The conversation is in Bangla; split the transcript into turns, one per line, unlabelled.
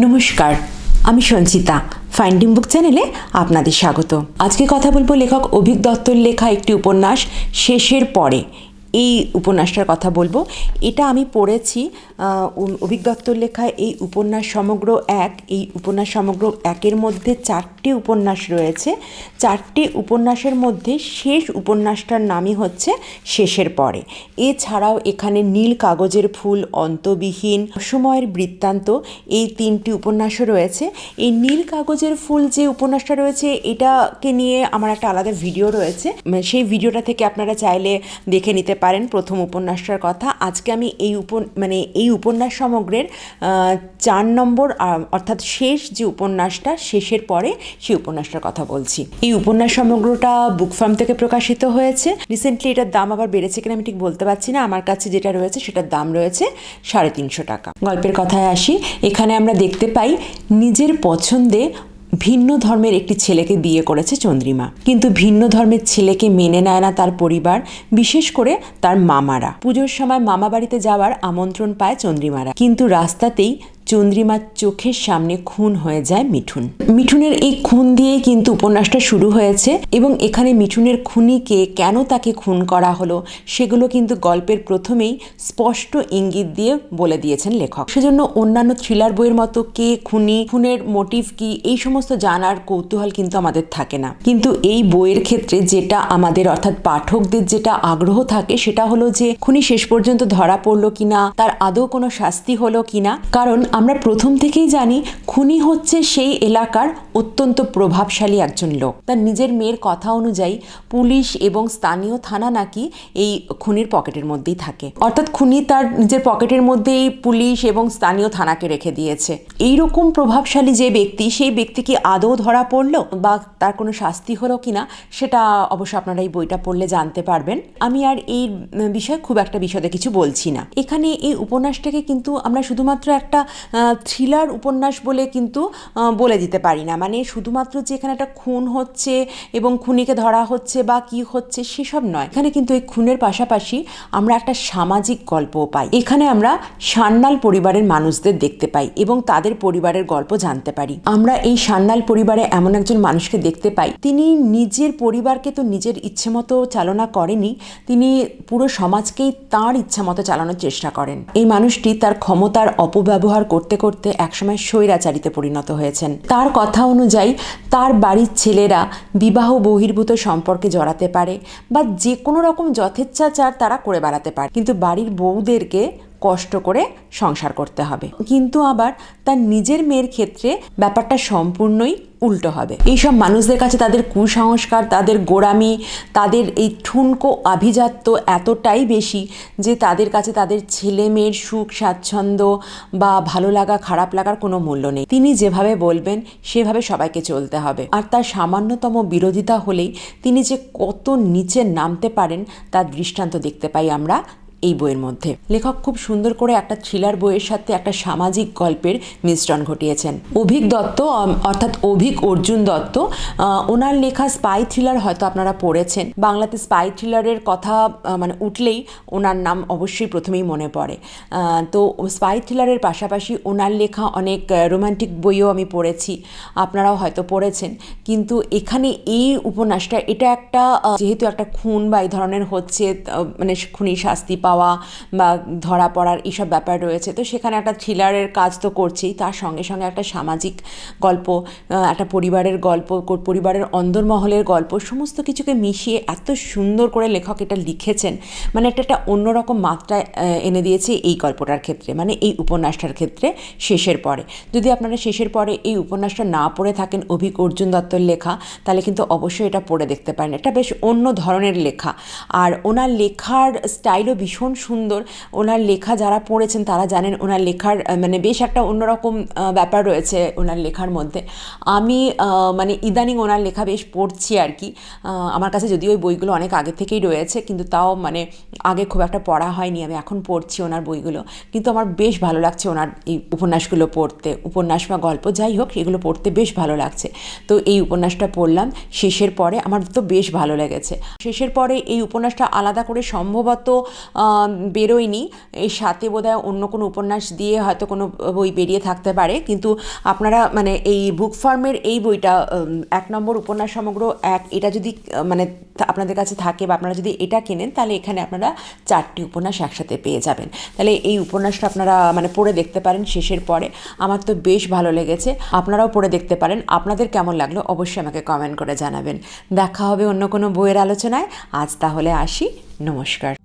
নমস্কার, আমি সঞ্চিতা। ফাইন্ডিং বুক চ্যানেলে আপনাদের স্বাগত। আজকে কথা বলবো লেখক অভিক দত্তর লেখা একটি উপন্যাস শেষের পরে। এই উপন্যাসটার কথা বলবো। এটা আমি পড়েছি অভিক দত্তর লেখা এই উপন্যাস সমগ্র এক। এই উপন্যাস সমগ্র একের মধ্যে 4টি উপন্যাস রয়েছে। 4টি উপন্যাসের মধ্যে শেষ উপন্যাসটার নামই হচ্ছে শেষের পরে। এছাড়াও এখানে নীল কাগজের ফুল, অন্তবিহীন, সময়ের বৃত্তান্ত, এই 3টি উপন্যাসও রয়েছে। এই নীল কাগজের ফুল যে উপন্যাসটা রয়েছে, এটাকে নিয়ে আমার একটা আলাদা ভিডিও রয়েছে। সেই ভিডিওটা থেকে আপনারা চাইলে দেখে নিতে পারেন প্রথম উপন্যাসটার কথা। আজকে আমি এই উপন্যাস সমগ্রের 4 নম্বর অর্থাৎ শেষ যে উপন্যাসটা, শেষের পরে, সেই উপন্যাসটার কথা বলছি। এই উপন্যাস সমগ্রটা বুক ফার্ম থেকে প্রকাশিত হয়েছে। রিসেন্টলি এটার দাম আবার বেড়েছে কিনা আমি ঠিক বলতে পারছি না। আমার কাছে যেটা রয়েছে সেটার দাম রয়েছে 350 টাকা। গল্পের কথায় আসি। এখানে আমরা দেখতে পাই নিজের পছন্দে ভিন্ন ধর্মের একটি ছেলেকে বিয়ে করেছে চন্দ্রিমা, কিন্তু ভিন্ন ধর্মের ছেলেকে মেনে নেয় না তার পরিবার, বিশেষ করে তার মামারা। পুজোর সময় মামা বাড়িতে যাওয়ার আমন্ত্রণ পায় চন্দ্রিমারা, কিন্তু রাস্তাতেই চন্দ্রিমার চোখের সামনে খুন হয়ে যায় মিঠুন। মিঠুনের এই খুন দিয়েই কিন্তু উপন্যাসটা শুরু হয়েছে, এবং এখানে মিঠুনের খুনিকে, কেন তাকে খুন করা হলো, সেগুলো কিন্তু গল্পের প্রথমেই স্পষ্ট ইঙ্গিত দিয়ে বলে দিয়েছেন লেখক। সেজন্য অন্যান্য থ্রিলার বইয়ের মতো কে খুনি, খুনের মোটিভ কি, এই সমস্ত জানার কৌতূহল কিন্তু আমাদের থাকে না। কিন্তু এই বইয়ের ক্ষেত্রে যেটা আমাদের অর্থাৎ পাঠকদের যেটা আগ্রহ থাকে, সেটা হলো যে খুনি শেষ পর্যন্ত ধরা পড়লো কিনা, তার আদৌ কোনো শাস্তি হলো কিনা। কারণ আমরা প্রথম থেকেই জানি খুনি হচ্ছে সেই এলাকার অত্যন্ত প্রভাবশালী একজন লোক। তার নিজের মেয়ের কথা অনুযায়ী পুলিশ এবং স্থানীয় থানা নাকি এই খুনির পকেটের মধ্যেই থাকে, অর্থাৎ খুনি তার নিজের পকেটের মধ্যেই পুলিশ এবং স্থানীয় থানাকে রেখে দিয়েছে। এইরকম প্রভাবশালী যে ব্যক্তি, সেই ব্যক্তি কি আদৌ ধরা পড়লো বা তার কোনো শাস্তি হলো কিনা, সেটা অবশ্য আপনারা এই বইটা পড়লে জানতে পারবেন। আমি আর এই বিষয়ে খুব একটা বিশদে কিছু বলছি না। এখানে এই উপন্যাসটাকে কিন্তু আমরা শুধুমাত্র একটা থ্রিলার উপন্যাস বলে কিন্তু বলে দিতে পারি না। মানে শুধুমাত্র যে এখানে একটা খুন হচ্ছে এবং খুনিকে ধরা হচ্ছে বা কি হচ্ছে সেসব নয়। এখানে কিন্তু এই খুনের পাশাপাশি আমরা একটা সামাজিক গল্পও পাই। এখানে আমরা সান্যাল পরিবারের মানুষদের দেখতে পাই এবং তাদের পরিবারের গল্প জানতে পারি। আমরা এই সান্যাল পরিবারে এমন একজন মানুষকে দেখতে পাই, তিনি নিজের পরিবারকে তো নিজের ইচ্ছে মতো চালনা করেনি, তিনি পুরো সমাজকেই তাঁর ইচ্ছা মতো চালানোর চেষ্টা করেন। এই মানুষটি তার ক্ষমতার অপব্যবহার করতে করতে একসময় স্বৈরাচারীতে পরিণত হয়েছেন। তার কথা অনুযায়ী তার বাড়ির ছেলেরা বিবাহ বহির্ভূত সম্পর্কে জড়াতে পারে বা যে কোনো রকম যথেচ্ছাচার তারা করে বেড়াতে পারে, কিন্তু বাড়ির বউদেরকে কষ্ট করে সংসার করতে হবে। কিন্তু আবার তার নিজের মেয়ের ক্ষেত্রে ব্যাপারটা সম্পূর্ণই উল্টো হবে। এইসব মানুষদের কাছে তাদের কুসংস্কার, তাদের গোঁড়ামি, তাদের এই ঠুনকো আভিজাত্য এতটাই বেশি যে তাদের কাছে তাদের ছেলে মেয়ের সুখ স্বাচ্ছন্দ্য বা ভালো লাগা খারাপ লাগার কোনো মূল্য নেই। তিনি যেভাবে বলবেন সেভাবে সবাইকে চলতে হবে, আর তার সামান্যতম বিরোধিতা হলেই তিনি যে কত নিচে নামতে পারেন তার দৃষ্টান্ত দেখতে পাই আমরা এই বইয়ের মধ্যে। লেখক খুব সুন্দর করে একটা থ্রিলার বইয়ের সাথে একটা সামাজিক গল্পের মিশ্রণ ঘটিয়েছেন। অভিক দত্ত অর্থাৎ অভিক অর্জুন দত্ত, ওনার লেখা স্পাই থ্রিলার হয়তো আপনারা পড়েছেন। বাংলাতে স্পাই থ্রিলারের কথা মানে উঠলেই ওনার নাম অবশ্যই প্রথমেই মনে পড়ে। তো স্পাই থ্রিলারের পাশাপাশি ওনার লেখা অনেক রোমান্টিক বইও আমি পড়েছি, আপনারাও হয়তো পড়েছেন। কিন্তু এখানে এই উপন্যাসটা, এটা একটা যেহেতু একটা খুন বা এই ধরনের হচ্ছে, মানে খুনির শাস্তি পাওয়া বা ধরা পড়ার এইসব ব্যাপার রয়েছে, তো সেখানে একটা থ্রিলারের কাজ তো করছেই, তার সঙ্গে সঙ্গে একটা সামাজিক গল্প, একটা পরিবারের গল্প, পরিবারের অন্দরমহলের গল্প, সমস্ত কিছুকে মিশিয়ে এত সুন্দর করে লেখক এটা লিখেছেন। মানে একটা অন্যরকম মাত্রা এনে দিয়েছে এই গল্পটার ক্ষেত্রে, মানে এই উপন্যাসটার ক্ষেত্রে শেষের পরে। যদি আপনারা শেষের পরে এই উপন্যাসটা না পড়ে থাকেন, অভিক অর্জুন দত্তর লেখা, তাহলে কিন্তু অবশ্যই এটা পড়ে দেখতে পারেন। এটা বেশ অন্য ধরনের লেখা, আর ওনার লেখার স্টাইলও ভীষণ সুন্দর। ওনার লেখা যারা পড়েছেন তারা জানেন ওনার লেখার মানে বেশ একটা অন্যরকম ব্যাপার রয়েছে ওনার লেখার মধ্যে। আমি মানে ইদানিং ওনার লেখা বেশ পড়ছি আর কি। আমার কাছে যদিও ওই বইগুলো অনেক আগে থেকেই রয়েছে, কিন্তু তাও মানে আগে খুব একটা পড়া হয়নি, আমি এখন পড়ছি ওনার বইগুলো। কিন্তু আমার বেশ ভালো লাগছে ওনার এই উপন্যাসগুলো পড়তে, উপন্যাস বা গল্প যাই হোক, এগুলো পড়তে বেশ ভালো লাগছে। তো এই উপন্যাসটা পড়লাম শেষের পরে, আমার তো বেশ ভালো লেগেছে। শেষের পরে এই উপন্যাসটা আলাদা করে সম্ভবত বেরোয়নি, এর সাথে বোধহয় অন্য কোনো উপন্যাস দিয়ে হয়তো কোনো বই বেরিয়ে থাকতে পারে, কিন্তু আপনারা মানে এই বুক ফার্মের এই বইটা 1 নম্বর উপন্যাস সমগ্র 1, এটা যদি মানে আপনাদের কাছে থাকে বা আপনারা যদি এটা কেনেন, তাহলে এখানে আপনারা 4টি উপন্যাস একসাথে পেয়ে যাবেন। তাহলে এই উপন্যাসটা আপনারা মানে পড়ে দেখতে পারেন শেষের পরে। আমার তো বেশ ভালো লেগেছে, আপনারাও পড়ে দেখতে পারেন। আপনাদের কেমন লাগলো অবশ্যই আমাকে কমেন্ট করে জানাবেন। দেখা হবে অন্য কোনো বইয়ের আলোচনায়। আজ তাহলে আসি, নমস্কার।